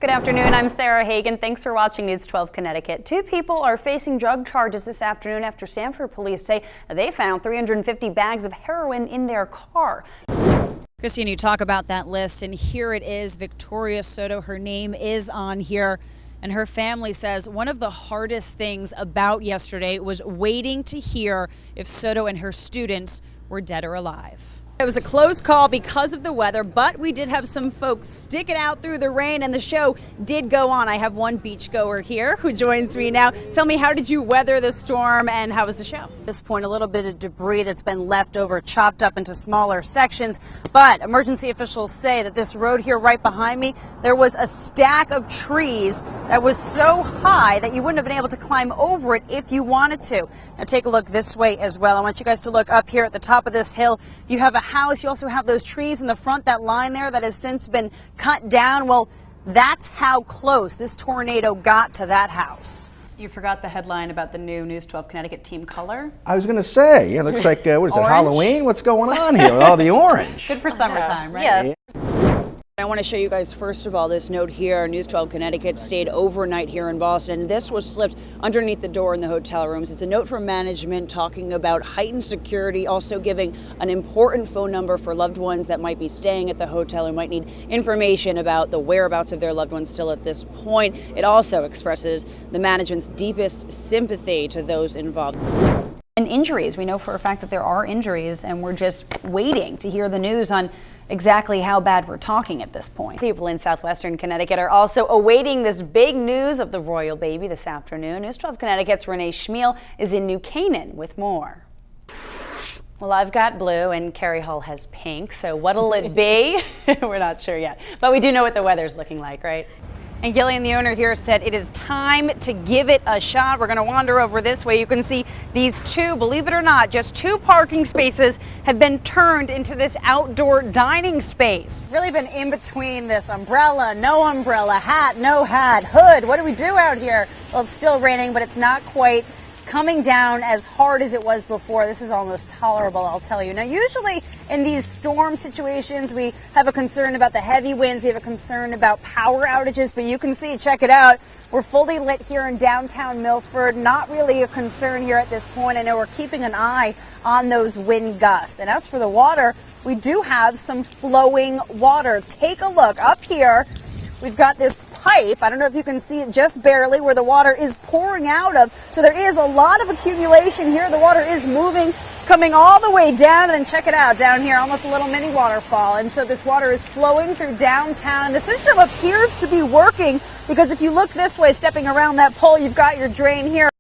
Good afternoon, I'm Sarah Hagen. Thanks for watching News 12 Connecticut. Two people are facing drug charges this afternoon after Sanford police say they found 350 bags of heroin in their car. Christine, you talk about that list, and here it is. Victoria Soto, her name is on here, and her family says one of the hardest things about yesterday was waiting to hear if Soto and her students were dead or alive. It was a close call because of the weather, but we did have some folks stick it out through the rain, and the show did go on. I have one beachgoer here who joins me now. Tell me, how did you weather the storm, and how was the show? At this point, a little bit of debris that's been left over, chopped up into smaller sections, but emergency officials say that this road here right behind me, there was a stack of trees that was so high that you wouldn't have been able to climb over it if you wanted to. Now take a look this way as well. I want you guys to look up here at the top of this hill. You have a house. You also have those trees in the front, that line there that has since been cut down. Well, that's how close this tornado got to that house. You forgot the headline about the new News 12 Connecticut team color. I was going to say, it looks like, what is it, Halloween? What's going on here? Oh, the orange. Good for summertime, right? Yes. I want to show you guys, first of all, this note here. News 12 Connecticut stayed overnight here in Boston. This was slipped underneath the door in the hotel rooms. It's a note from management talking about heightened security, also giving an important phone number for loved ones that might be staying at the hotel and might need information about the whereabouts of their loved ones still at this point. It also expresses the management's deepest sympathy to those involved. And injuries. We know for a fact that there are injuries, and we're just waiting to hear the news on exactly how bad we're talking at this point. People in southwestern Connecticut are also awaiting this big news of the royal baby this afternoon. News 12 Connecticut's Renee Schmiel is in New Canaan with more. Well, I've got blue and Carrie Hall has pink, so what'll it be? We're not sure yet, but we do know what the weather's looking like, right? And Gillian, the owner here, said it is time to give it a shot. We're going to wander over this way. You can see these two, believe it or not, just two parking spaces have been turned into this outdoor dining space. Really been in between this umbrella, no umbrella, hat, no hat, hood. What do we do out here? Well, it's still raining, but it's not quite coming down as hard as it was before. This is almost tolerable, I'll tell you. Now, usually in these storm situations, we have a concern about the heavy winds. We have a concern about power outages, but you can see, check it out. We're fully lit here in downtown Milford. Not really a concern here at this point. I know we're keeping an eye on those wind gusts. And as for the water, we do have some flowing water. Take a look up here. We've got this pipe. I don't know if you can see it just barely where the water is pouring out of. So there is a lot of accumulation here. The water is moving, coming all the way down. And then check it out down here, almost a little mini waterfall. And so this water is flowing through downtown. And the system appears to be working because if you look this way, stepping around that pole, you've got your drain here.